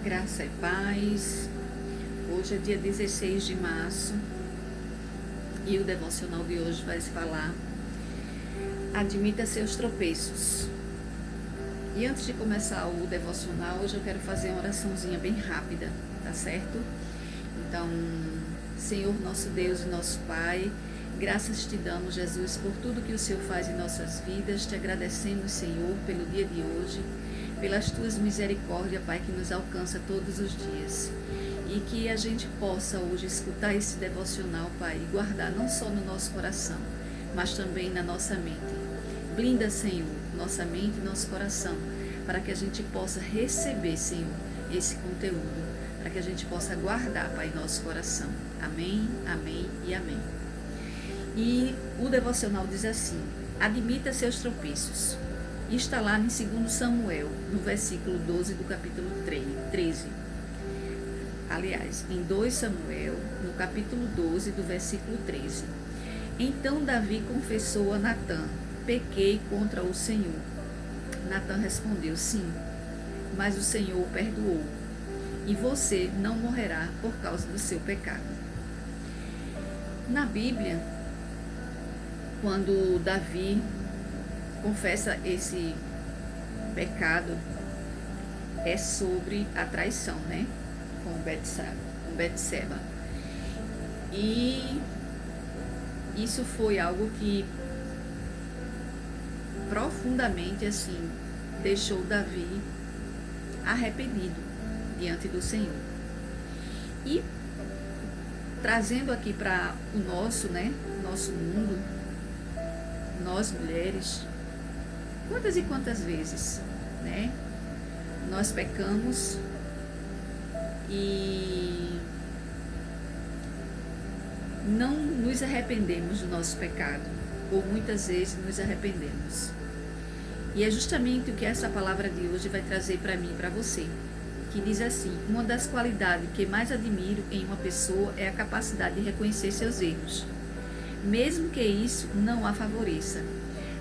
Graça e paz. Hoje é dia 16 de março e o devocional de hoje vai falar: admita seus tropeços. E antes de começar o devocional, hoje eu quero fazer uma oraçãozinha bem rápida, tá certo? Então, Senhor nosso Deus e nosso Pai, graças te damos, Jesus, por tudo que o Senhor faz em nossas vidas. Te agradecemos, Senhor, pelo dia de hoje, pelas tuas misericórdias, Pai, que nos alcança todos os dias. E que a gente possa hoje escutar esse devocional, Pai, e guardar não só no nosso coração, mas também na nossa mente. Blinda, Senhor, nossa mente e nosso coração, para que a gente possa receber, Senhor, esse conteúdo, para que a gente possa guardar, Pai, nosso coração. Amém, amém e amém. E o devocional diz assim: admita seus tropeços. E está lá em 2 Samuel, no versículo 12 do capítulo 13. Aliás, em 2 Samuel, no capítulo 12, do versículo 13. Então Davi confessou a Natã: pequei contra o Senhor. Natã respondeu: sim, mas o Senhor o perdoou, e você não morrerá por causa do seu pecado. Na Bíblia, quando Davi confessa esse pecado, é sobre a traição, né? Com Betseba. E isso foi algo que profundamente, assim, deixou Davi arrependido diante do Senhor. E trazendo aqui para o nosso, né, nosso mundo, nós mulheres, quantas e quantas vezes, né, nós pecamos e não nos arrependemos do nosso pecado, ou muitas vezes nos arrependemos. E é justamente o que essa palavra de hoje vai trazer para mim e para você, que diz assim: uma das qualidades que mais admiro em uma pessoa é a capacidade de reconhecer seus erros, mesmo que isso não a favoreça.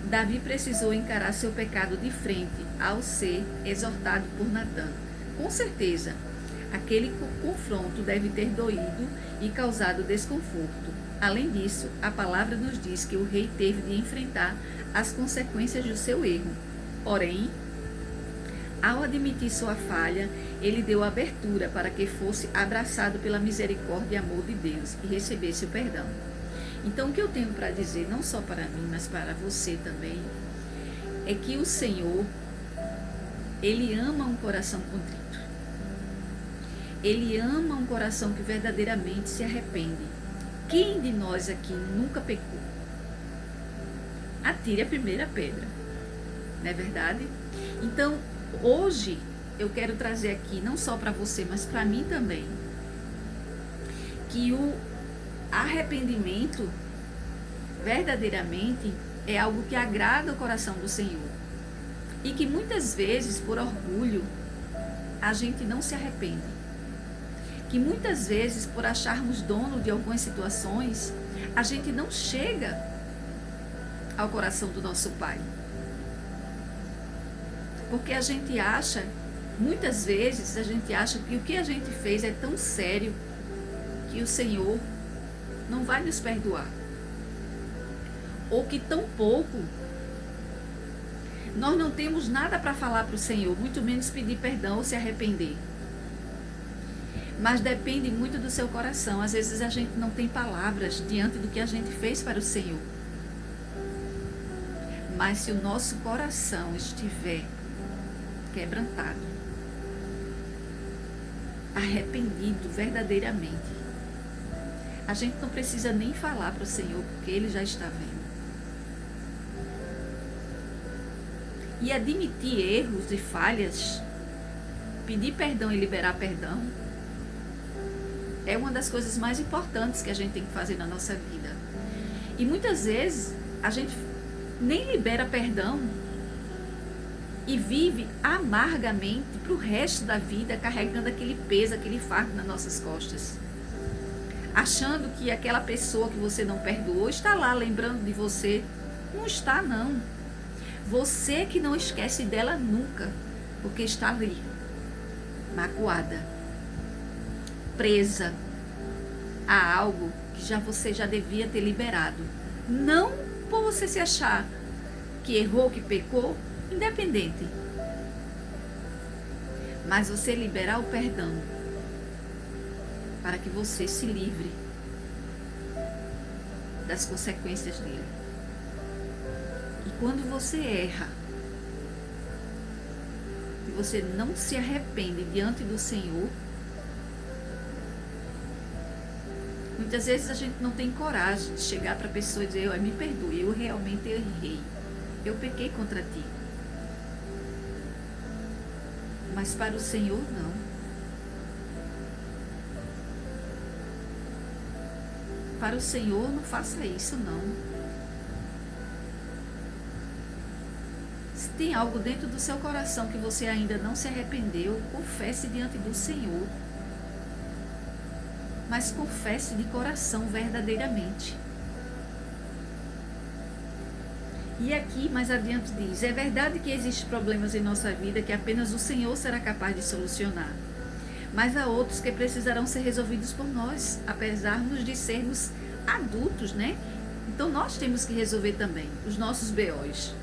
Davi precisou encarar seu pecado de frente ao ser exortado por Natã. Com certeza, aquele confronto deve ter doído e causado desconforto. Além disso, a palavra nos diz que o rei teve de enfrentar as consequências do seu erro. Porém, ao admitir sua falha, ele deu abertura para que fosse abraçado pela misericórdia e amor de Deus e recebesse o perdão. Então, o que eu tenho para dizer, não só para mim, mas para você também, é que o Senhor, Ele ama um coração contrito. Ele ama um coração que verdadeiramente se arrepende. Quem de nós aqui nunca pecou? Atire a primeira pedra, não é verdade? Então, hoje, eu quero trazer aqui, não só para você, mas para mim também, que o arrependimento verdadeiramente é algo que agrada o coração do Senhor. E que muitas vezes, por orgulho, a gente não se arrepende. Que muitas vezes, por acharmos dono de algumas situações, a gente não chega ao coração do nosso Pai. Porque a gente acha, muitas vezes, a gente acha que o que a gente fez é tão sério que o Senhor não vai nos perdoar. Ou que tão pouco nós não temos nada para falar para o Senhor, muito menos pedir perdão ou se arrepender. Mas depende muito do seu coração. Às vezes a gente não tem palavras diante do que a gente fez para o Senhor. Mas se o nosso coração estiver quebrantado, arrependido verdadeiramente, a gente não precisa nem falar para o Senhor, porque Ele já está vendo. E admitir erros e falhas, pedir perdão e liberar perdão, é uma das coisas mais importantes que a gente tem que fazer na nossa vida. E muitas vezes a gente nem libera perdão e vive amargamente para o resto da vida, carregando aquele peso, aquele fardo nas nossas costas. Achando que aquela pessoa que você não perdoou está lá lembrando de você. Não está, não. Você que não esquece dela nunca, porque está ali. magoada, presa a algo que você já devia ter liberado. Não por você se achar que errou, que pecou, independente. Mas você liberar o perdão para que você se livre das consequências dele. E quando você erra e você não se arrepende diante do Senhor, muitas vezes a gente não tem coragem de chegar para a pessoa e dizer: me perdoe, eu realmente errei, eu pequei contra ti. Mas para o Senhor, não. Para o Senhor, não faça isso, não. Se tem algo dentro do seu coração que você ainda não se arrependeu, confesse diante do Senhor. Mas confesse de coração verdadeiramente. E aqui, mais adiante diz: é verdade que existem problemas em nossa vida que apenas o Senhor será capaz de solucionar. Mas há outros que precisarão ser resolvidos por nós, apesar de sermos adultos, né? Então nós temos que resolver também os nossos BOs.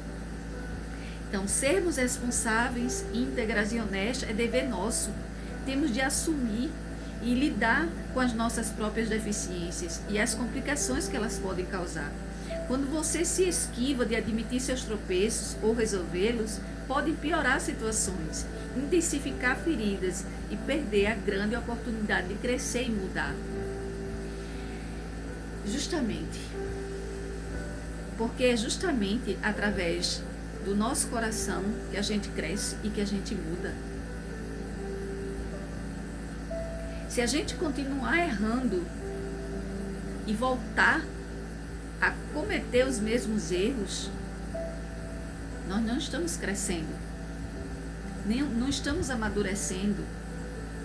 Então, sermos responsáveis, íntegras e honestas é dever nosso. Temos de assumir e lidar com as nossas próprias deficiências e as complicações que elas podem causar. Quando você se esquiva de admitir seus tropeços ou resolvê-los, pode piorar situações, intensificar feridas e perder a grande oportunidade de crescer e mudar. Justamente, porque é justamente através do nosso coração que a gente cresce e que a gente muda. Se a gente continuar errando e voltar a cometer os mesmos erros, nós não estamos crescendo, não estamos amadurecendo,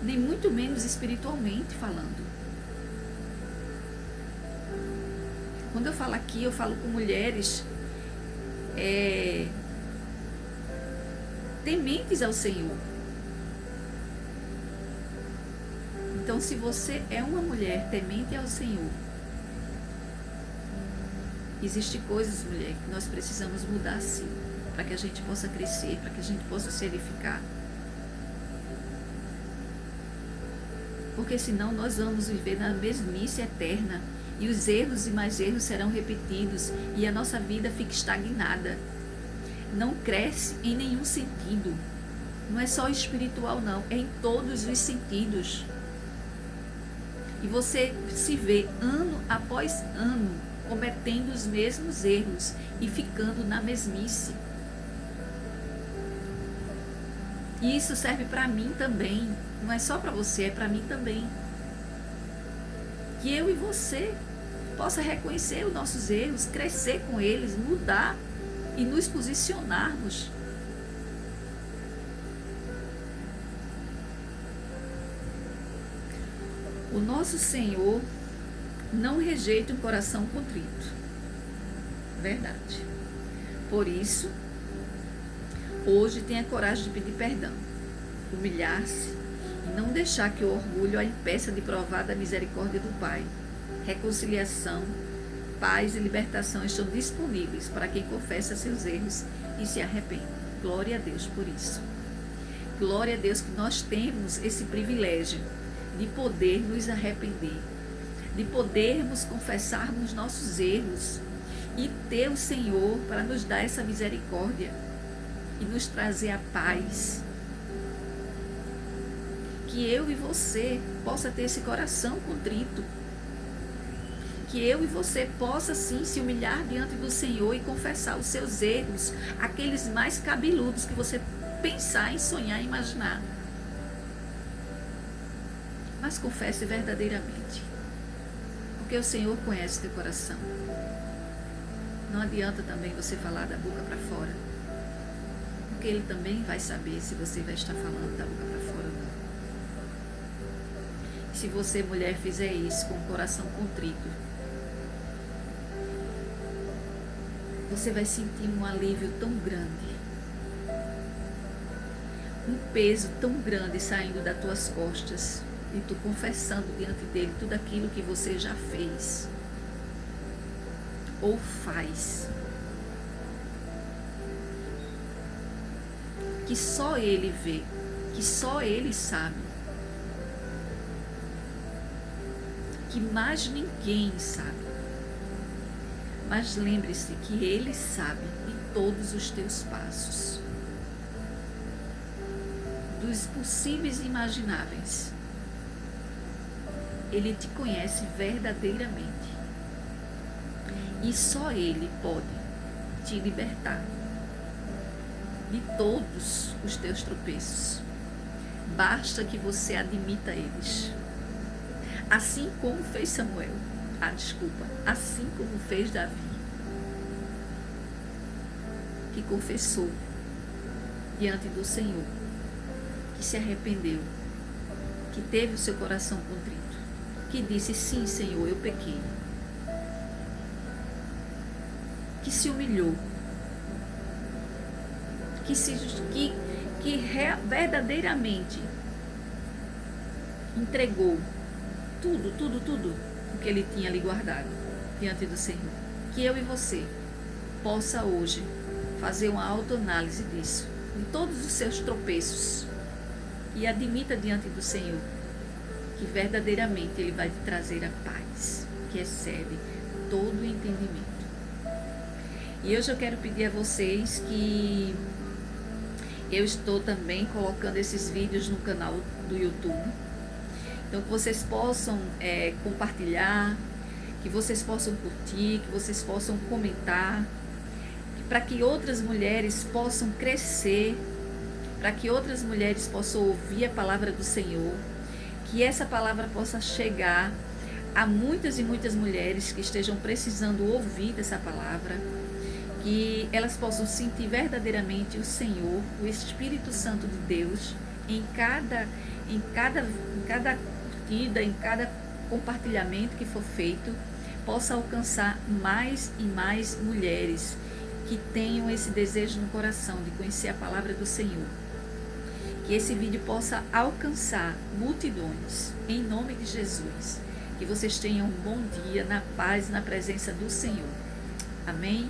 nem muito menos espiritualmente falando. Quando eu falo aqui, eu falo com mulheres tementes ao Senhor. Então, se você é uma mulher temente ao Senhor, existem coisas, mulher, que nós precisamos mudar sim, para que a gente possa crescer, para que a gente possa se edificar. Porque senão nós vamos viver na mesmice eterna e os erros e mais erros serão repetidos e a nossa vida fica estagnada. Não cresce em nenhum sentido. Não é só espiritual, não, é em todos os sentidos. E você se vê ano após ano cometendo os mesmos erros e ficando na mesmice. E isso serve para mim também. Não é só para você, é para mim também. Que eu e você possa reconhecer os nossos erros, crescer com eles, mudar e nos posicionarmos. O nosso Senhor não rejeita um coração contrito. Verdade. Por isso, hoje tenha coragem de pedir perdão, humilhar-se e não deixar que o orgulho a impeça de provar da misericórdia do Pai. Reconciliação, paz e libertação estão disponíveis para quem confessa seus erros e se arrepende. Glória a Deus por isso. Glória a Deus que nós temos esse privilégio de poder nos arrepender, de podermos confessarmos nossos erros e ter o Senhor para nos dar essa misericórdia e nos trazer a paz. Que eu e você possa ter esse coração contrito. Que eu e você possa sim se humilhar diante do Senhor e confessar os seus erros, aqueles mais cabeludos que você pensar em sonhar e imaginar. Mas confesse verdadeiramente, porque o Senhor conhece teu coração. Não adianta também você falar da boca para fora, porque Ele também vai saber se você vai estar falando da boca para fora ou não. Se você, mulher, fizer isso com o coração contrito, você vai sentir um alívio tão grande. um peso tão grande saindo das tuas costas e tu confessando diante dele tudo aquilo que você já fez ou faz, que só ele vê, que só ele sabe, que mais ninguém sabe. Mas lembre-se que ele sabe de todos os teus passos, dos possíveis e imagináveis. Ele te conhece verdadeiramente. E só ele pode te libertar de todos os teus tropeços. Basta que você admita eles. Assim como fez Samuel. Assim como fez Davi, que confessou diante do Senhor, que se arrependeu, que teve o seu coração contrito, que disse: sim, Senhor, eu pequei, que se humilhou, que verdadeiramente entregou tudo o que ele tinha ali guardado diante do Senhor. Que eu e você possa hoje fazer uma autoanálise disso, de todos os seus tropeços, e admita diante do Senhor que verdadeiramente ele vai te trazer a paz que excede todo o entendimento. E hoje eu quero pedir a vocês que eu estou também colocando esses vídeos no canal do YouTube. Então, que vocês possam compartilhar, que vocês possam curtir, que vocês possam comentar, para que outras mulheres possam crescer, para que outras mulheres possam ouvir a palavra do Senhor, que essa palavra possa chegar a muitas e muitas mulheres que estejam precisando ouvir dessa palavra, que elas possam sentir verdadeiramente o Senhor, o Espírito Santo de Deus, em cada curtida, em cada compartilhamento que for feito, possa alcançar mais e mais mulheres que tenham esse desejo no coração de conhecer a palavra do Senhor. Que esse vídeo possa alcançar multidões, em nome de Jesus. Que vocês tenham um bom dia na paz e na presença do Senhor. Amém?